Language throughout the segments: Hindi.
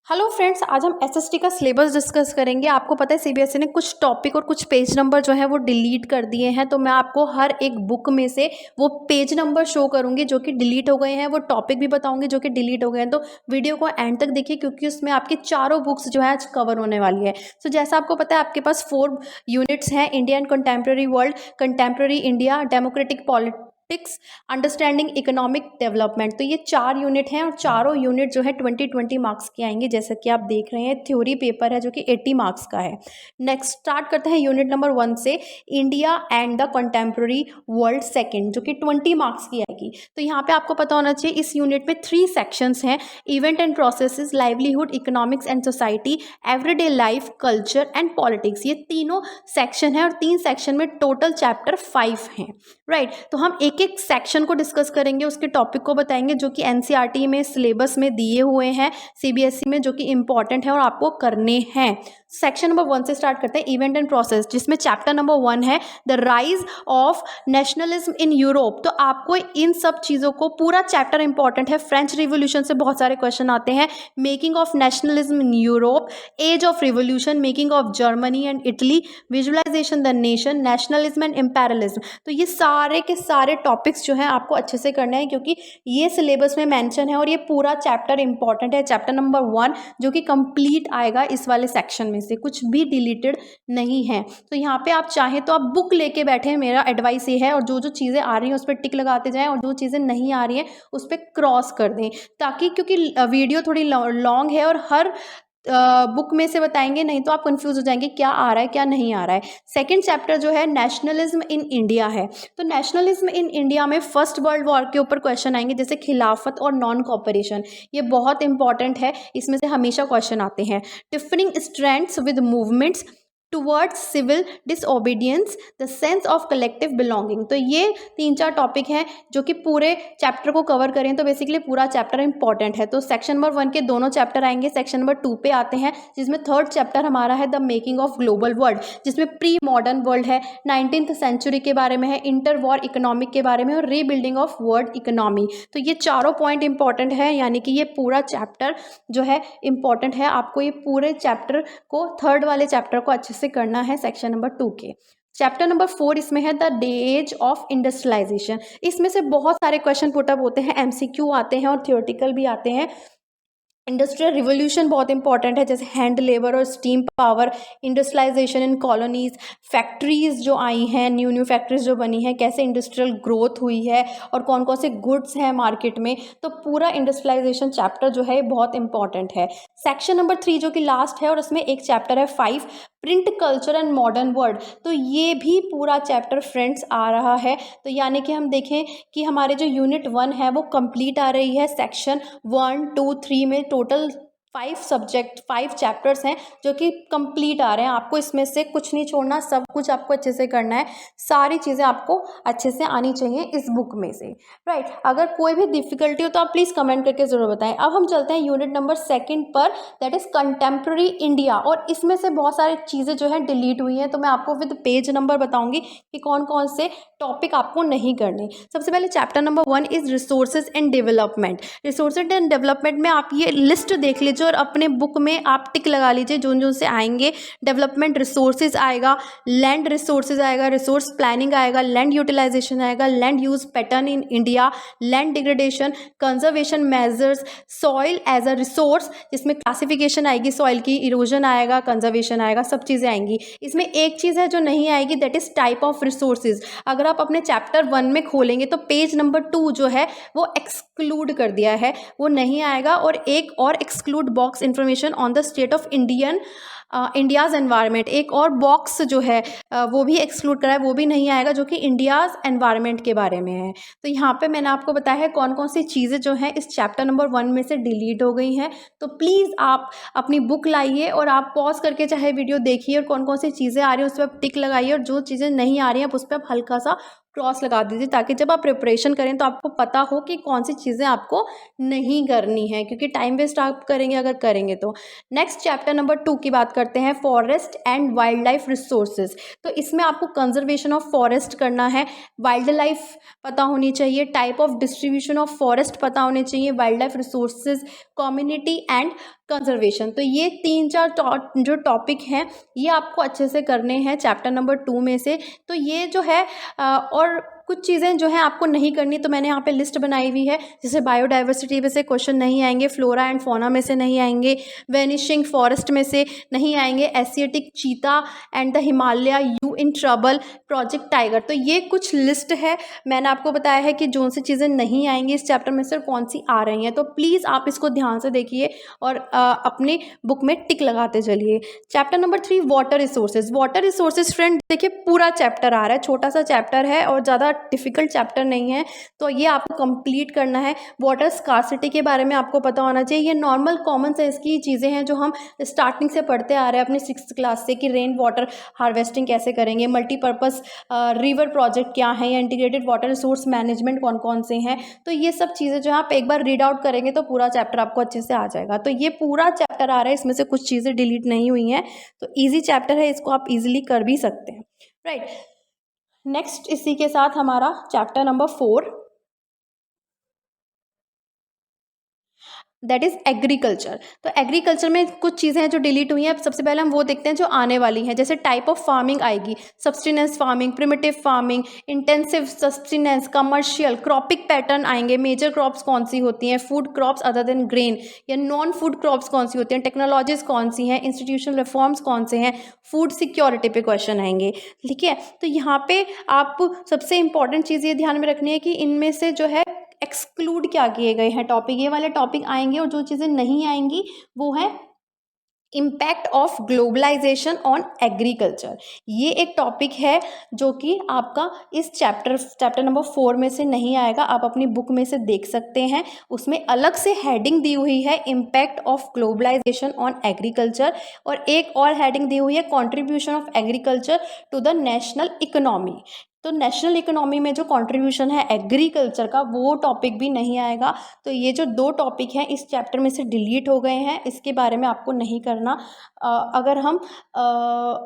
हेलो फ्रेंड्स, आज हम एसएसटी का सिलेबस डिस्कस करेंगे। आपको पता है सीबीएसई ने कुछ टॉपिक और कुछ पेज नंबर जो है वो डिलीट कर दिए हैं, तो मैं आपको हर एक बुक में से वो पेज नंबर शो करूंगी जो कि डिलीट हो गए हैं, वो टॉपिक भी बताऊंगी जो कि डिलीट हो गए हैं। तो वीडियो को एंड तक देखिए क्योंकि उसमें आपकी चारों बुक्स जो है आज कवर होने वाली है। तो जैसा आपको पता है आपके पास 4 यूनिट्स हैं: India and contemporary world, contemporary India, democratic politics, understanding economic development. तो ये 4 यूनिट हैं और चारों यूनिट जो है 20 मार्क्स के आएंगे। जैसा कि आप देख रहे हैं थ्योरी पेपर है जो कि 80 मार्क्स का है। नेक्स्ट स्टार्ट करते हैं यूनिट नंबर 1 से, India and the contemporary world second, जो कि 20 मार्क्स की आएगी। तो यहाँ पे आपको पता होना चाहिए इस यूनिट में 3 सेक्शंस हैं: event and processes, livelihood, economics and society, everyday life, culture and politics. ये तीनों सेक्शन है और 3 सेक्शन में टोटल चैप्टर 5 हैं। राइट, तो हम एक एक सेक्शन को डिस्कस करेंगे, उसके टॉपिक को बताएंगे जो कि एनसीईआरटी में सिलेबस में दिए हुए हैं, सीबीएसई में, जो कि इंपॉर्टेंट है और आपको करने हैं। सेक्शन नंबर 1 से स्टार्ट करते हैं, इवेंट एंड प्रोसेस, जिसमें चैप्टर नंबर 1 है the rise of nationalism in Europe. तो आपको इन सब चीज़ों को, पूरा चैप्टर इंपॉर्टेंट है। फ्रेंच रिवोल्यूशन से बहुत सारे क्वेश्चन आते हैं, making of nationalism in Europe, age of revolution, making of Germany and Italy, visualization the nation, nationalism and imperialism. तो ये सारे के सारे टॉपिक्स जो हैं आपको अच्छे से करना है क्योंकि ये सिलेबस में मेंशन है और ये पूरा चैप्टर इंपॉर्टेंट है। चैप्टर नंबर 1 जो कि कंप्लीट आएगा इस वाले सेक्शन में से, कुछ भी डिलीटेड नहीं है। तो यहाँ पे आप चाहें तो आप बुक लेके बैठे, मेरा एडवाइस ये है, और जो जो चीज़ें आ रही हैं उस पर टिक लगाते जाएं और जो चीज़ें नहीं आ रही हैं उस पर क्रॉस कर दें, ताकि, क्योंकि वीडियो थोड़ी लॉन्ग है और हर बुक में से बताएंगे, नहीं तो आप कंफ्यूज हो जाएंगे क्या आ रहा है क्या नहीं आ रहा है। सेकंड चैप्टर जो है नेशनलिज्म इन इंडिया है। तो नेशनलिज्म इन इंडिया में फर्स्ट वर्ल्ड वॉर के ऊपर क्वेश्चन आएंगे, जैसे खिलाफत और नॉन कॉपरेशन। ये बहुत इंपॉर्टेंट है, इसमें से हमेशा क्वेश्चन आते हैं। Differing strengths with movements towards civil disobedience, the sense of collective belonging. तो ये 3-4 टॉपिक हैं जो कि पूरे चैप्टर को कवर करें, तो बेसिकली पूरा चैप्टर इंपॉर्टेंट है। तो सेक्शन नंबर 1 के दोनों चैप्टर आएंगे। सेक्शन नंबर 2 पे आते हैं, जिसमें थर्ड चैप्टर हमारा है the making of global world, जिसमें प्री मॉडर्न वर्ल्ड है, 19th सेंचुरी के बारे में है, इंटर वॉर इकोनॉमिक के बारे में और रीबिल्डिंग ऑफ वर्ल्ड इकोनॉमी। तो ये चारों पॉइंट इंपॉर्टेंट है, यानी कि ये पूरा चैप्टर जो है इंपॉर्टेंट है। आपको ये पूरे चैप्टर को, थर्ड वाले चैप्टर को अच्छे से करना है सेक्शन नंबर 2 के। चैप्टर नंबर 4 इसमें है द एज ऑफ इंडस्ट्रियलाइजेशन। इसमें से बहुत सारे क्वेश्चन पुटअप होते हैं, एमसीक्यू आते हैं और थियोरेटिकल भी आते हैं। इंडस्ट्रियल रिवोल्यूशन बहुत इंपॉर्टेंट है, जैसे हैंड लेबर और स्टीम पावर, इंडस्ट्रियलाइजेशन इन कॉलोनीज, फैक्ट्रीज जो आई हैं, न्यू फैक्ट्रीज जो बनी हैं, कैसे इंडस्ट्रियल ग्रोथ हुई है और कौन कौन से गुड्स हैं मार्केट में। तो पूरा इंडस्ट्रियलाइजेशन चैप्टर जो है बहुत इंपॉर्टेंट है। सेक्शन नंबर 3 जो कि लास्ट है और उसमें एक चैप्टर है 5, print culture and modern world. तो ये भी पूरा चैप्टर फ्रेंड्स आ रहा है। तो यानी कि हम देखें कि हमारे जो यूनिट 1 है वो कंप्लीट आ रही है। सेक्शन 1, 2, 3 में टोटल 5 चैप्टर्स हैं जो कि कंप्लीट आ रहे हैं। आपको इसमें से कुछ नहीं छोड़ना, सब कुछ आपको अच्छे से करना है। सारी चीज़ें आपको अच्छे से आनी चाहिए इस बुक में से। राइट, अगर कोई भी डिफिकल्टी हो तो आप प्लीज़ कमेंट करके ज़रूर बताएं। अब हम चलते हैं यूनिट नंबर 2 पर, दैट इज़ कंटेम्प्रेरी इंडिया, और इसमें से बहुत सारी चीज़ें जो है डिलीट हुई हैं। तो मैं आपको विद पेज नंबर बताऊंगी कि कौन कौन से टॉपिक आपको नहीं करने। सबसे पहले chapter number 1 is resources and development. Resources and development में आप ये लिस्ट देख लीजिए और अपने बुक में आप टिक लगा लीजिए जो जो से आएंगे। डेवलपमेंट रिसोर्सेज आएगा, लैंड रिसोर्सेज आएगा, रिसोर्स प्लानिंग आएगा, लैंड यूटिलाइजेशन आएगा, land use pattern in India, land degradation, conservation measures, soil as a resource, जिसमें क्लासिफिकेशन आएगी सॉइल की, इरोजन आएगा, कंजर्वेशन आएगा, सब चीज़ें आएंगी। इसमें एक चीज़ है जो नहीं आएगी, that is type of resources. अगर आप अपने चैप्टर 1 में खोलेंगे तो पेज नंबर 2 जो है वो एक्सक्लूड कर दिया है, वो नहीं आएगा। और एक और exclude box information on the state of India's environment, एक और बॉक्स जो है वो भी एक्सक्लूड करा है, वो भी नहीं आएगा, जो कि इंडियाज़ एनवायरनमेंट के बारे में है। तो यहाँ पे मैंने आपको बताया है कौन कौन सी चीज़ें जो हैं इस चैप्टर नंबर 1 में से डिलीट हो गई हैं। तो प्लीज़ आप अपनी बुक लाइए और आप पॉज करके चाहे वीडियो देखिए और कौन कौन सी चीज़ें आ रही हैं उस पर आप टिक लगाइए, और जो चीज़ें नहीं आ रही हैं उस पर आप हल्का सा क्रॉस लगा दीजिए, ताकि जब आप प्रिपरेशन करें तो आपको पता हो कि कौन सी चीज़ें आपको नहीं करनी है, क्योंकि टाइम वेस्ट आप करेंगे अगर करेंगे तो। नेक्स्ट चैप्टर नंबर 2 की बात करते हैं, forest and wild life resources. तो इसमें आपको कंजर्वेशन ऑफ फॉरेस्ट करना है, वाइल्ड लाइफ पता होनी चाहिए, type of distribution of forest पता होने चाहिए, wild life resources, community and conservation. तो ये 3-4 जो टॉपिक हैं ये आपको अच्छे से करने हैं चैप्टर नंबर 2 में से। तो ये जो है और कुछ चीज़ें जो है आपको नहीं करनी, तो मैंने यहाँ पे लिस्ट बनाई हुई है, जैसे बायोडाइवर्सिटी में से क्वेश्चन नहीं आएंगे, फ्लोरा एंड फौना में से नहीं आएंगे, वेनिशिंग फॉरेस्ट में से नहीं आएंगे, Asiatic cheetah and the Himalaya, you in trouble, project tiger. तो ये कुछ लिस्ट है, मैंने आपको बताया है कि जो सी चीज़ें नहीं आएंगी इस चैप्टर में से कौन सी आ रही हैं। तो प्लीज़ आप इसको ध्यान से देखिए और अपनी बुक में टिक लगाते चलिए। Chapter number 3, water resources. Water resources friend देखिए पूरा चैप्टर आ रहा है, छोटा सा चैप्टर है और ज़्यादा डिफिकल्ट चैप्टर नहीं है, तो ये आपको कंप्लीट करना है। वाटर स्कार्सिटी के बारे में आपको पता होना चाहिए, ये नॉर्मल कॉमन सेंस की चीज़ें हैं जो हम स्टार्टिंग से पढ़ते आ रहे हैं अपनी 6th क्लास से, कि रेन वाटर हार्वेस्टिंग कैसे करेंगे, मल्टीपर्पज़ रिवर प्रोजेक्ट क्या है, या इंटीग्रेटेड वाटर रिसोर्स मैनेजमेंट कौन कौन से हैं। तो ये सब चीज़ें जो आप एक बार रीड आउट करेंगे तो पूरा चैप्टर आपको अच्छे से आ जाएगा। तो ये पूरा चैप्टर आ रहा है, इसमें से कुछ चीज़ें डिलीट नहीं हुई हैं, तो ईजी चैप्टर है, इसको आप इजीली कर भी सकते हैं, राइट। नेक्स्ट इसी के साथ हमारा chapter number 4, that is agriculture. तो एग्रीकल्चर में कुछ चीज़ें हैं जो डिलीट हुई हैं। अब सबसे पहले हम वो देखते हैं जो आने वाली हैं, जैसे टाइप ऑफ फार्मिंग आएगी, substance farming, primitive farming, intensive substance, commercial, cropping pattern आएंगे, मेजर क्रॉप्स कौन सी होती हैं, food crops other than grain, या नॉन फूड क्रॉप्स कौन सी होती हैं, टेक्नोलॉजीज कौन सी हैं, इंस्टीट्यूशनल रिफॉर्म्स कौन से हैं, फूड सिक्योरिटी पे क्वेश्चन आएंगे, ठीक है। तो यहाँ पे आप सबसे इंपॉर्टेंट चीज़ ये ध्यान में रखनी है कि इनमें से जो है एक्सक्लूड क्या किए गए हैं टॉपिक, ये वाले टॉपिक आएंगे, और जो चीज़ें नहीं आएंगी वो है impact of globalization on agriculture. ये एक टॉपिक है जो कि आपका इस चैप्टर नंबर 4 में से नहीं आएगा, आप अपनी बुक में से देख सकते हैं, उसमें अलग से हेडिंग दी हुई है impact of globalization on agriculture, और एक और हेडिंग दी हुई है contribution of agriculture to the national economy. तो नेशनल इकोनॉमी में जो कंट्रीब्यूशन है एग्रीकल्चर का, वो टॉपिक भी नहीं आएगा। तो ये जो 2 टॉपिक हैं इस चैप्टर में से डिलीट हो गए हैं, इसके बारे में आपको नहीं करना। अगर हम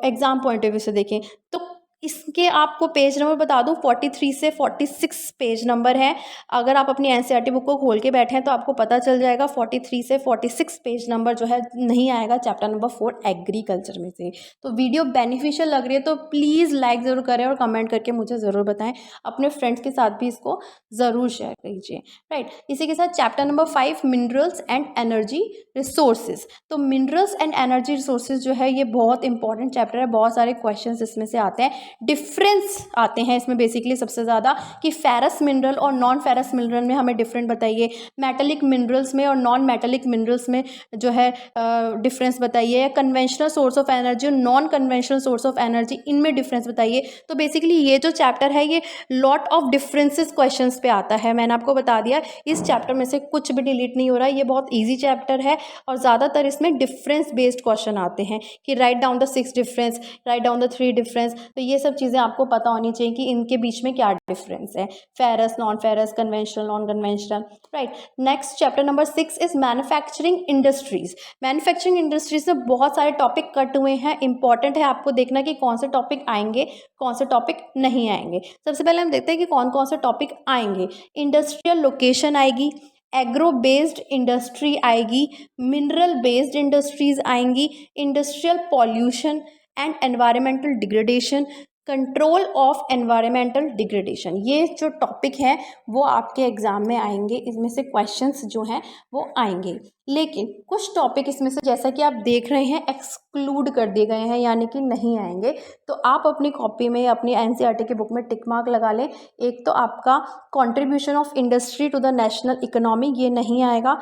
एग्ज़ाम पॉइंट ऑफ व्यू से देखें तो इसके आपको पेज नंबर बता दूं, 43 से 46 पेज नंबर है। अगर आप अपनी एनसीईआरटी बुक को खोल के बैठे हैं तो आपको पता चल जाएगा, 43 से 46 पेज नंबर जो है नहीं आएगा चैप्टर नंबर 4 एग्रीकल्चर में से। तो वीडियो बेनिफिशियल लग रही है तो प्लीज़ लाइक ज़रूर करें और कमेंट करके मुझे ज़रूर बताएं, अपने फ्रेंड्स के साथ भी इसको ज़रूर शेयर कीजिए, राइट। इसी के साथ chapter number 5, minerals and energy resources. तो मिनरल्स एंड एनर्जी रिसोर्सेज जो है ये बहुत इंपॉर्टेंट चैप्टर है, बहुत सारे क्वेश्चन इसमें से आते हैं, डिफरेंस आते हैं इसमें बेसिकली सबसे ज़्यादा, कि फेरस मिनरल और नॉन फेरस मिनरल में हमें डिफरेंट बताइए, मेटेलिक मिनरल्स में और नॉन मेटेलिक मिनरल्स में जो है डिफरेंस बताइए, कन्वेंशनल सोर्स ऑफ एनर्जी और non conventional source of energy, इनमें डिफरेंस बताइए। तो बेसिकली ये जो चैप्टर है ये लॉट ऑफ डिफरेंसेस क्वेश्चंस पे आता है। मैंने आपको बता दिया इस चैप्टर में से कुछ भी डिलीट नहीं हो रहा है, ये बहुत ईजी चैप्टर है और ज़्यादातर इसमें डिफरेंस बेस्ड क्वेश्चन आते हैं कि write down the 6 difference, write down the 3 difference. तो ये सब चीज़ें आपको पता होनी चाहिए कि इनके बीच में क्या डिफरेंस है, ferrous, non ferrous, conventional, non conventional, right. Next chapter number 6 is manufacturing industries. Manufacturing industries में बहुत सारे टॉपिक कट हुए हैं, इंपॉर्टेंट है आपको देखना कि कौन से टॉपिक आएंगे, कौन से टॉपिक नहीं आएंगे। सबसे पहले हम देखते हैं कि कौन कौन से टॉपिक आएंगे। इंडस्ट्रियल लोकेशन आएगी, एग्रो बेस्ड इंडस्ट्री आएगी, मिनरल बेस्ड इंडस्ट्रीज आएंगी, industrial pollution and environmental degradation, control of environmental degradation. ये जो टॉपिक है वो आपके एग्जाम में आएंगे, इसमें से क्वेश्चंस जो हैं वो आएंगे। लेकिन कुछ टॉपिक इसमें से जैसा कि आप देख रहे हैं एक्सक्लूड कर दिए गए हैं, यानी कि नहीं आएंगे। तो आप अपनी कॉपी में, अपनी एनसीईआरटी की बुक में टिक मार्क लगा लें। एक तो आपका contribution of industry to the national economy, ये नहीं आएगा।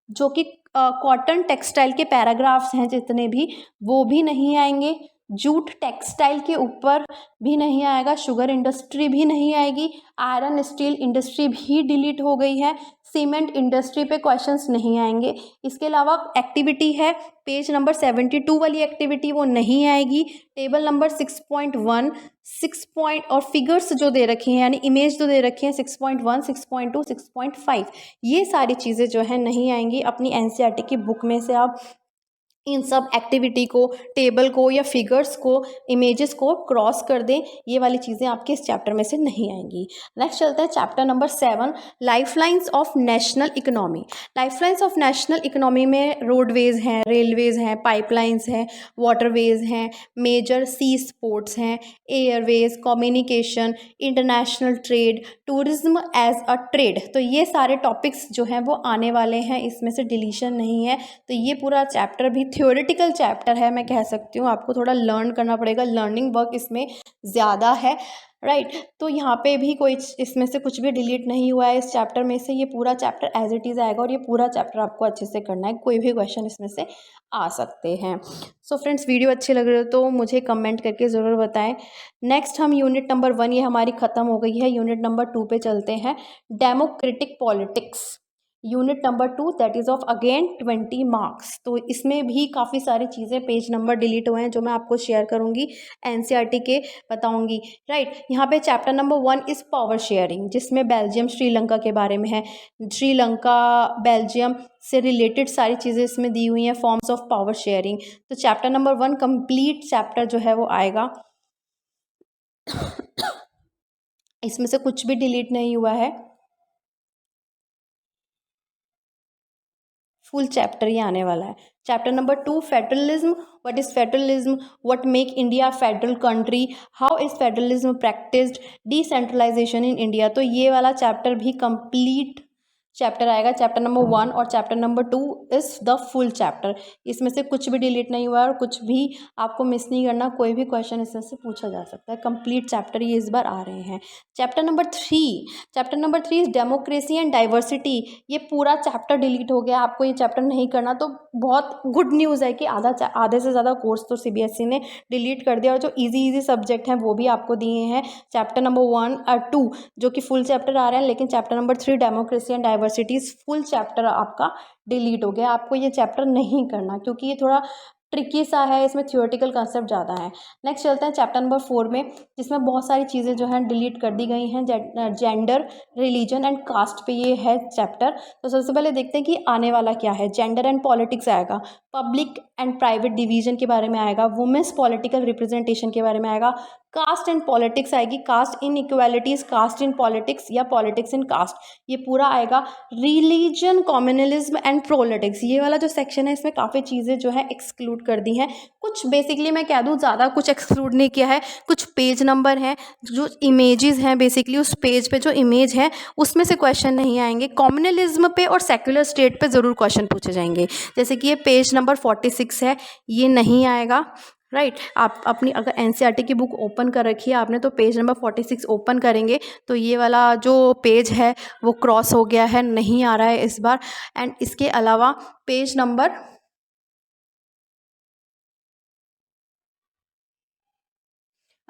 जो कि कॉटन टेक्सटाइल के पैराग्राफ्स हैं जितने भी, वो भी नहीं आएंगे। जूट टेक्सटाइल के ऊपर भी नहीं आएगा, शुगर इंडस्ट्री भी नहीं आएगी, आयरन स्टील इंडस्ट्री भी डिलीट हो गई है, सीमेंट इंडस्ट्री पे क्वेश्चंस नहीं आएंगे। इसके अलावा एक्टिविटी है पेज नंबर 72 वाली एक्टिविटी, वो नहीं आएगी। टेबल नंबर 6.1 6 पॉइंट और फिगर्स जो दे रखी हैं यानी इमेज जो दे रखी हैं 6.1 6.2 6.5, ये सारी चीज़ें जो है नहीं आएंगी। अपनी एनसीईआरटी की बुक में से आप इन सब एक्टिविटी को, टेबल को या फिगर्स को, इमेजेस को क्रॉस कर दें। ये वाली चीज़ें आपके इस चैप्टर में से नहीं आएंगी। नेक्स्ट चलते हैं chapter number 7, lifelines of national economy. Lifelines of national economy में रोडवेज हैं, रेलवेज हैं, पाइपलाइंस हैं, वाटरवेज हैं, मेजर सी स्पोर्ट्स हैं, airways, communication, international trade, tourism as a trade. तो ये सारे टॉपिक्स जो हैं वो आने वाले हैं, इसमें से डिलीशन नहीं है। तो ये पूरा चैप्टर भी थ्योरेटिकल चैप्टर है, मैं कह सकती हूँ। आपको थोड़ा लर्न करना पड़ेगा, लर्निंग वर्क इसमें ज़्यादा है, राइट। तो यहाँ पे भी कोई इसमें से कुछ भी डिलीट नहीं हुआ है इस चैप्टर में से। ये पूरा चैप्टर एज इट इज़ आएगा और ये पूरा चैप्टर आपको अच्छे से करना है। कोई भी क्वेश्चन इसमें से आ सकते हैं। सो फ्रेंड्स, वीडियो अच्छी लग रही हो तो मुझे कमेंट करके ज़रूर बताएं। नेक्स्ट हम यूनिट नंबर 1, ये हमारी ख़त्म हो गई है। यूनिट नंबर 2 पे चलते हैं, democratic politics. Unit number 2 that is of again 20 marks. तो इसमें भी काफ़ी सारी चीज़ें, पेज नंबर डिलीट हुए हैं जो मैं आपको शेयर करूंगी, एनसीईआरटी के बताऊंगी, राइट। यहाँ पे chapter number 1 is power sharing, जिसमें बेल्जियम श्रीलंका के बारे में है। श्रीलंका बेल्जियम से रिलेटेड सारी चीज़ें इसमें दी हुई हैं, फॉर्म्स ऑफ पावर शेयरिंग। तो चैप्टर नंबर 1 कंप्लीट चैप्टर जो है वो आएगा। इसमें से कुछ भी डिलीट नहीं हुआ है, फुल चैप्टर ही आने वाला है। Chapter number 2, federalism. What is federalism, what make India federal country, how is federalism practised, decentralization in India. तो ये वाला चैप्टर भी कंप्लीट चैप्टर आएगा। चैप्टर नंबर 1 और chapter number 2 is the full chapter. इसमें से कुछ भी डिलीट नहीं हुआ है और कुछ भी आपको मिस नहीं करना। कोई भी क्वेश्चन इसमें से पूछा जा सकता है। कंप्लीट चैप्टर ये इस बार आ रहे हैं। Chapter number 3 is democracy and diversity. ये पूरा चैप्टर डिलीट हो गया। आपको ये चैप्टर नहीं करना तो बहुत गुड न्यूज़ है कि आधे से ज़्यादा कोर्स तो सीबीएसई ने डिलीट कर दिया और जो इजी सब्जेक्ट हैं वो भी आपको दिए हैं। चैप्टर नंबर 1 और 2 जो कि फुल चैप्टर आ रहे हैं, लेकिन chapter number 3 democracy and diversities full chapter आपका डिलीट हो गया। आपको ये चैप्टर नहीं करना क्योंकि ये थोड़ा ट्रिकी सा है, इसमें थियोरेटिकल कंसेप्ट ज़्यादा है। नेक्स्ट चलते हैं चैप्टर नंबर 4 में, जिसमें बहुत सारी चीज़ें जो हैं डिलीट कर दी गई हैं। जेंडर, रिलीजन एंड कास्ट पे ये है चैप्टर। तो सबसे पहले देखते हैं कि आने वाला क्या है। जेंडर एंड पॉलिटिक्स आएगा, पब्लिक एंड प्राइवेट डिवीजन के बारे में आएगा, वुमेन्स पॉलिटिकल रिप्रेजेंटेशन के बारे में आएगा, कास्ट एंड पॉलिटिक्स आएगी, caste inequalities, caste in politics या पॉलिटिक्स इन कास्ट, ये पूरा आएगा। रिलीजन, कम्युनलिज्म एंड प्रोलिटिक्स, ये वाला जो सेक्शन है इसमें काफ़ी चीज़ें जो है एक्सक्लूड कर दी हैं। कुछ बेसिकली मैं कह दूँ ज़्यादा कुछ एक्सक्लूड नहीं किया है। कुछ पेज नंबर हैं, जो इमेजेस हैं, बेसिकली उस पेज पे जो इमेज है उसमें से क्वेश्चन नहीं आएंगे। कम्युनलिज्म पे और सेक्युलर स्टेट पे ज़रूर क्वेश्चन पूछे जाएंगे। जैसे कि ये पेज नंबर 46 है, ये नहीं आएगा, राइट। आप अपनी अगर एनसीईआरटी की बुक ओपन कर रखी है आपने तो पेज नंबर 46 ओपन करेंगे तो ये वाला जो पेज है वो क्रॉस हो गया है, नहीं आ रहा है इस बार। एंड इसके अलावा page number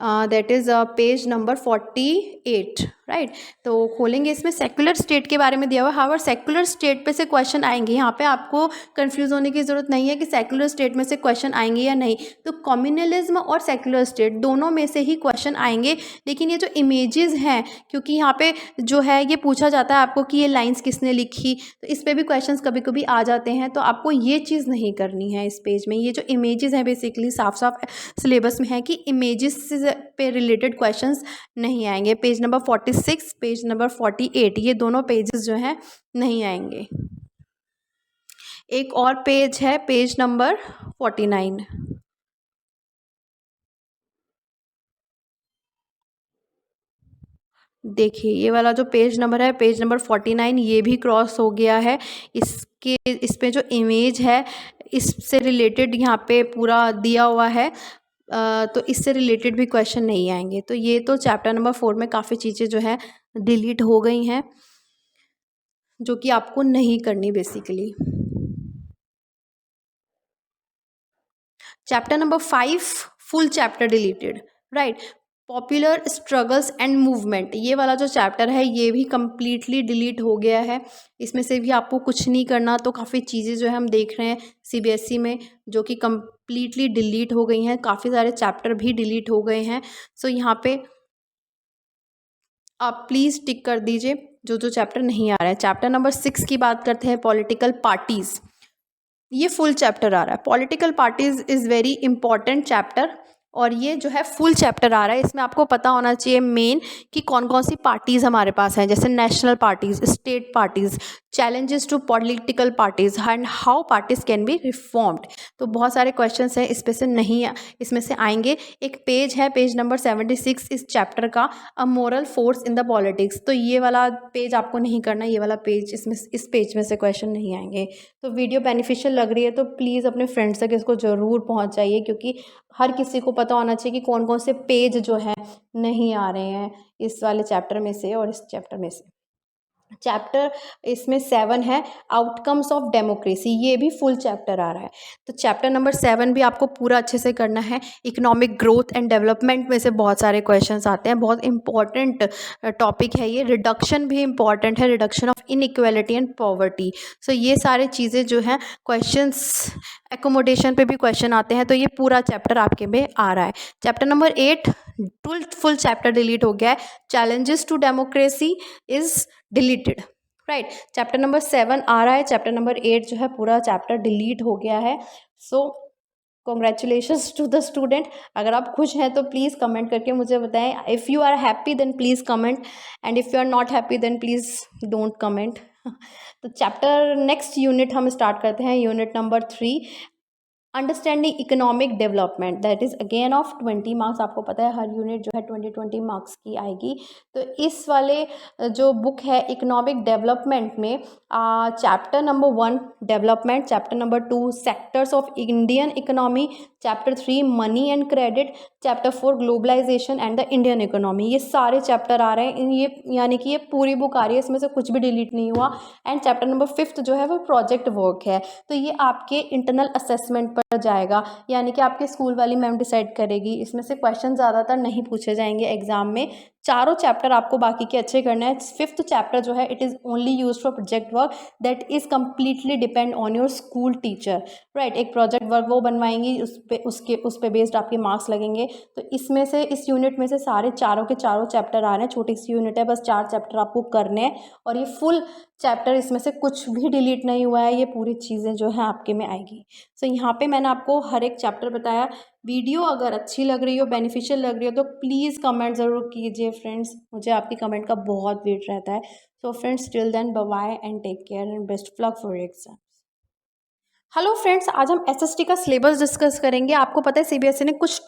that is page number 48, right. तो खोलेंगे, इसमें सेक्युलर स्टेट के बारे में दिया हुआ है। हाउएवर सेक्युलर स्टेट पे से क्वेश्चन आएंगे। यहाँ पे आपको कंफ्यूज होने की ज़रूरत नहीं है कि सेक्युलर स्टेट में से क्वेश्चन आएंगे या नहीं। तो कम्युनलिज्म और सेक्युलर स्टेट दोनों में से ही क्वेश्चन आएंगे। लेकिन ये जो इमेजेस हैं, क्योंकि यहाँ पे जो है ये पूछा जाता है आपको कि ये लाइन्स किसने लिखी, तो इस पर भी क्वेश्चन कभी कभी आ जाते हैं। तो आपको ये चीज़ नहीं करनी है इस पेज में। ये जो इमेजेस हैं बेसिकली साफ साफ सिलेबस में है कि इमेजेस पे रिलेटेड क्वेश्चंस नहीं आएंगे। पेज नंबर 46, पेज नंबर 48, ये दोनों पेजेस जो हैं नहीं आएंगे। एक और पेज है, पेज नंबर 49। देखिए ये वाला जो पेज नंबर है, पेज नंबर 49, ये भी क्रॉस हो गया है। इस पे जो इमेज है इससे रिलेटेड यहाँ पे पूरा दिया हुआ है। तो इससे रिलेटेड भी क्वेश्चन नहीं आएंगे। तो ये तो चैप्टर नंबर 4 में काफ़ी चीज़ें जो है डिलीट हो गई हैं जो कि आपको नहीं करनी basically. Chapter number 5 full chapter deleted, right. Popular struggles and movement, ये वाला जो चैप्टर है ये भी कम्प्लीटली डिलीट हो गया है। इसमें से भी आपको कुछ नहीं करना, तो काफ़ी चीज़ें जो है हम देख रहे हैं सीबीएसई में जो कि कम्प्लीटली डिलीट हो गई हैं, काफ़ी सारे चैप्टर भी डिलीट हो गए हैं। सो यहाँ पे आप प्लीज़ टिक कर दीजिए जो जो चैप्टर नहीं आ रहा है। चैप्टर नंबर 6 की बात करते हैं, पॉलिटिकल पार्टीज़। ये फुल चैप्टर आ रहा है। Political parties is very important chapter, और ये जो है फुल चैप्टर आ रहा है। इसमें आपको पता होना चाहिए मेन कि कौन कौन सी पार्टीज़ हमारे पास हैं, जैसे national parties, state parties, challenges to political parties and how parties can be reformed. तो बहुत सारे क्वेश्चंस हैं इसमें से नहीं, इसमें से आएंगे। एक पेज है, पेज नंबर 76 इस चैप्टर का, a moral force in the politics. तो ये वाला पेज आपको नहीं करना, ये वाला पेज, इसमें इस पेज में से क्वेश्चन नहीं आएंगे। तो वीडियो बेनिफिशियल लग रही है तो प्लीज़ अपने फ्रेंड्स तक इसको ज़रूर पहुंचाइए, क्योंकि हर किसी को पता होना चाहिए कि कौन कौन से पेज जो हैं नहीं आ रहे हैं इस वाले चैप्टर में से और इस चैप्टर में से। चैप्टर इसमें 7 है, आउटकम्स ऑफ डेमोक्रेसी, ये भी फुल चैप्टर आ रहा है। तो चैप्टर नंबर 7 भी आपको पूरा अच्छे से करना है। इकोनॉमिक ग्रोथ एंड डेवलपमेंट में से बहुत सारे क्वेश्चंस आते हैं, बहुत इंपॉर्टेंट टॉपिक है ये। रिडक्शन भी इंपॉर्टेंट है, reduction of inequality and poverty. So ये सारी चीज़ें जो हैं क्वेश्चंस, एकोमोडेशन पे भी क्वेश्चन आते हैं, तो ये पूरा चैप्टर आपके में आ रहा है। Chapter number 8 full chapter delete हो गया है, challenges to democracy is deleted, right. Chapter number 7 आ रहा है, चैप्टर नंबर 8 जो है पूरा चैप्टर डिलीट हो गया है। So congratulations to the student. अगर आप खुश हैं तो प्लीज़ कमेंट करके मुझे बताएं। If you are happy then please comment, and if you are not happy then please don't comment. तो चैप्टर नेक्स्ट यूनिट हम स्टार्ट करते हैं, unit number 3, understanding economic development, that is again of 20 marks. आपको पता है हर यूनिट जो है 20 मार्क्स की आएगी। तो इस वाले जो बुक है इकोनॉमिक डेवलपमेंट में chapter number 1 development, chapter number 2 sectors of Indian economy, chapter 3 money and credit, chapter 4 globalization and the Indian economy, ये सारे चैप्टर आ रहे हैं। ये यानी कि ये पूरी बुक आ रही है, इसमें से कुछ भी डिलीट नहीं हुआ। एंड चैप्टर नंबर 5 जो है वो प्रोजेक्ट वर्क है, तो ये आपके इंटरनल असेसमेंट पर जाएगा, यानी कि आपके स्कूल वाली मैम डिसाइड करेगी। इसमें से क्वेश्चन ज़्यादातर नहीं पूछे जाएंगे एग्जाम में। चारों चैप्टर आपको बाकी के अच्छे करना है। 5th चैप्टर जो है it is only use for project work, that is completely depend on your school teacher, right. एक प्रोजेक्ट वर्क वो बनवाएंगी, उस पे बेस्ड आपके मार्क्स लगेंगे। तो इसमें से, इस यूनिट में से सारे चारों के चारों चैप्टर आ रहे हैं। छोटी सी यूनिट है, बस 4 चैप्टर आपको करने हैं, और ये फुल चैप्टर, इसमें से कुछ भी डिलीट नहीं हुआ है, ये पूरी चीज़ें जो है आपके में आएगी। सो यहाँ पे मैंने आपको हर एक चैप्टर बताया। वीडियो अगर अच्छी लग रही हो, बेनिफिशियल लग रही हो, तो प्लीज़ कमेंट ज़रूर कीजिए फ्रेंड्स, मुझे आपकी कमेंट का बहुत वेट रहता है। So friends, till then bye and take care and best of luck for exam. Hello friends, आज हम एसएसटी का सिलेबस डिस्कस करेंगे। आपको पता है सीबीएसई ने कुछ